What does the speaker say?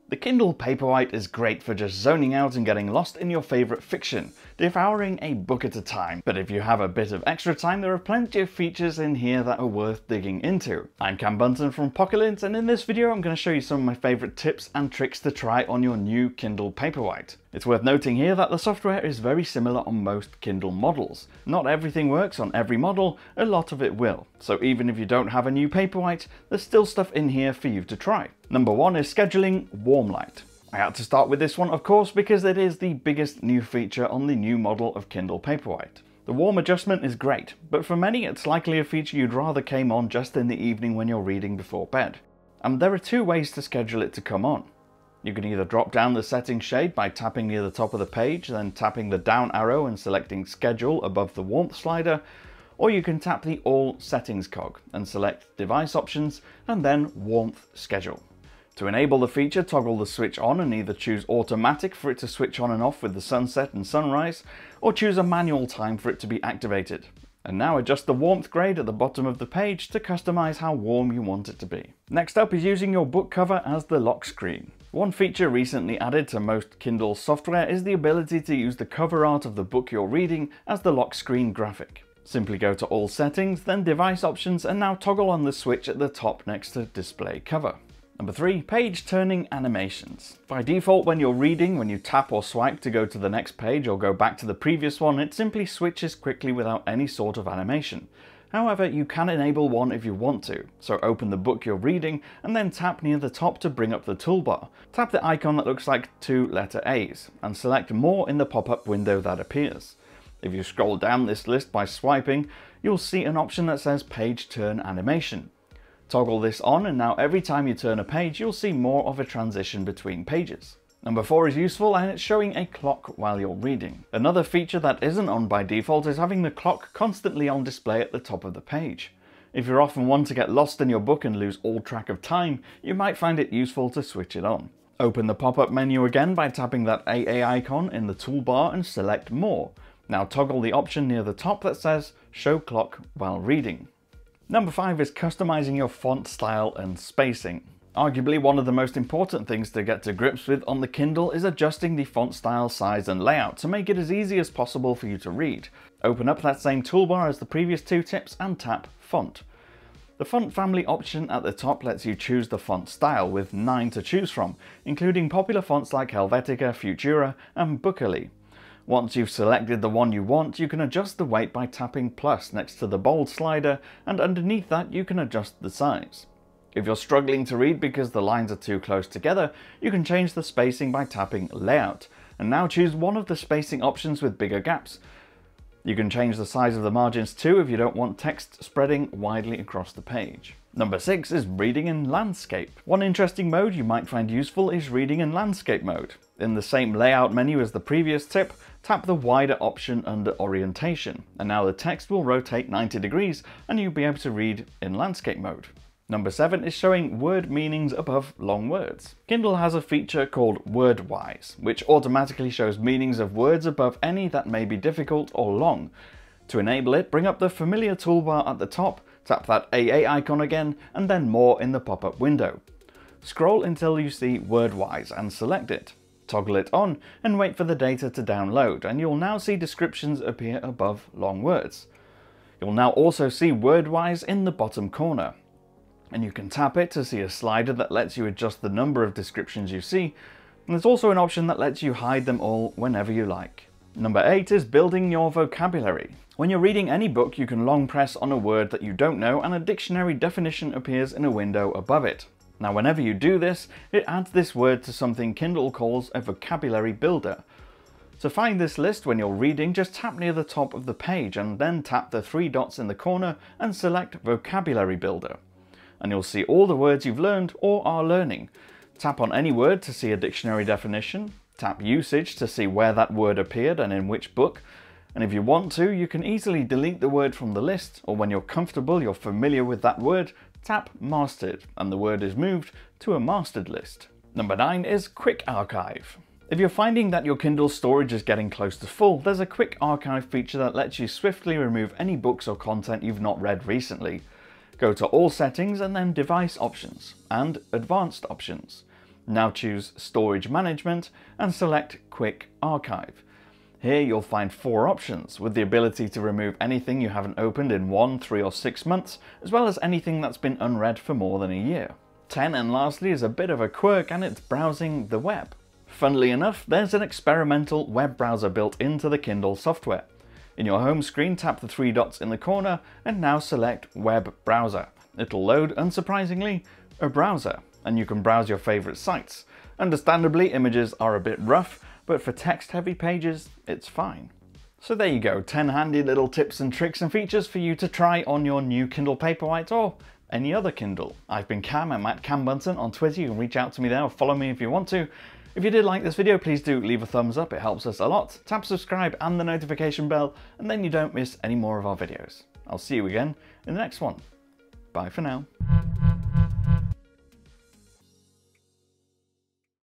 The Kindle Paperwhite is great for just zoning out and getting lost in your favourite fiction, devouring a book at a time. But if you have a bit of extra time, there are plenty of features in here that are worth digging into. I'm Cam Bunton from Pocket-lint, and in this video I'm going to show you some of my favourite tips and tricks to try on your new Kindle Paperwhite. It's worth noting here that the software is very similar on most Kindle models. Not everything works on every model, a lot of it will. So even if you don't have a new Paperwhite, there's still stuff in here for you to try. Number one is scheduling warm light. I had to start with this one, of course, because it is the biggest new feature on the new model of Kindle Paperwhite. The warm adjustment is great, but for many it's likely a feature you'd rather came on just in the evening when you're reading before bed. And there are two ways to schedule it to come on. You can either drop down the settings shade by tapping near the top of the page, then tapping the down arrow and selecting Schedule above the warmth slider, or you can tap the All Settings cog and select Device Options and then Warmth Schedule. To enable the feature, toggle the switch on and either choose automatic for it to switch on and off with the sunset and sunrise, or choose a manual time for it to be activated. And now adjust the warmth grade at the bottom of the page to customize how warm you want it to be. Next up is using your book cover as the lock screen. One feature recently added to most Kindle software is the ability to use the cover art of the book you're reading as the lock screen graphic. Simply go to All Settings, then Device Options, and now toggle on the switch at the top next to Display Cover. Number 3, page turning animations. By default, when you're reading, when you tap or swipe to go to the next page or go back to the previous one, it simply switches quickly without any sort of animation. However, you can enable one if you want to. So open the book you're reading and then tap near the top to bring up the toolbar. Tap the icon that looks like two letter A's and select More in the pop-up window that appears. If you scroll down this list by swiping, you'll see an option that says Page Turn Animation. Toggle this on and now every time you turn a page you'll see more of a transition between pages. Number 4 is useful and it's showing a clock while you're reading. Another feature that isn't on by default is having the clock constantly on display at the top of the page. If you're often one to get lost in your book and lose all track of time, you might find it useful to switch it on. Open the pop-up menu again by tapping that AA icon in the toolbar and select More. Now toggle the option near the top that says Show Clock while reading. Number 5 is customizing your font style and spacing. Arguably one of the most important things to get to grips with on the Kindle is adjusting the font style, size and layout to make it as easy as possible for you to read. Open up that same toolbar as the previous two tips and tap Font. The font family option at the top lets you choose the font style with 9 to choose from, including popular fonts like Helvetica, Futura and Bookerly. Once you've selected the one you want, you can adjust the weight by tapping plus next to the bold slider, and underneath that you can adjust the size. If you're struggling to read because the lines are too close together, you can change the spacing by tapping Layout, and now choose one of the spacing options with bigger gaps. You can change the size of the margins too if you don't want text spreading widely across the page. Number 6 is reading in landscape. One interesting mode you might find useful is reading in landscape mode. In the same layout menu as the previous tip, tap the wider option under orientation, and now the text will rotate 90 degrees and you'll be able to read in landscape mode. Number 7 is showing word meanings above long words. Kindle has a feature called Wordwise, which automatically shows meanings of words above any that may be difficult or long. To enable it, bring up the familiar toolbar at the top, tap that AA icon again, and then More in the pop-up window. Scroll until you see Wordwise and select it. Toggle it on and wait for the data to download, and you'll now see descriptions appear above long words. You'll now also see Wordwise in the bottom corner, and you can tap it to see a slider that lets you adjust the number of descriptions you see, and there's also an option that lets you hide them all whenever you like. Number 8 is building your vocabulary. When you're reading any book, you can long press on a word that you don't know and a dictionary definition appears in a window above it. Now whenever you do this, it adds this word to something Kindle calls a vocabulary builder. To find this list when you're reading, just tap near the top of the page and then tap the 3 dots in the corner and select Vocabulary Builder. And you'll see all the words you've learned or are learning. Tap on any word to see a dictionary definition, tap Usage to see where that word appeared and in which book, and if you want to, you can easily delete the word from the list, or when you're comfortable, you're familiar with that word, tap Mastered, and the word is moved to a mastered list. Number 9 is Quick Archive. If you're finding that your Kindle storage is getting close to full, there's a Quick Archive feature that lets you swiftly remove any books or content you've not read recently. Go to All Settings and then Device Options and Advanced Options. Now choose Storage Management and select Quick Archive. Here you'll find 4 options, with the ability to remove anything you haven't opened in 1, 3 or 6 months, as well as anything that's been unread for more than a year. 10 and lastly is a bit of a quirk, and it's browsing the web. Funnily enough, there's an experimental web browser built into the Kindle software. In your home screen, tap the 3 dots in the corner and now select Web Browser. It'll load, unsurprisingly, a browser, and you can browse your favourite sites. Understandably, images are a bit rough, but for text-heavy pages, it's fine. So there you go, 10 handy little tips and tricks and features for you to try on your new Kindle Paperwhite or any other Kindle. I've been Cam, I'm at Cam Bunton on Twitter. You can reach out to me there or follow me if you want to. If you did like this video, please do leave a thumbs up, it helps us a lot. Tap subscribe and the notification bell, and then you don't miss any more of our videos. I'll see you again in the next one. Bye for now.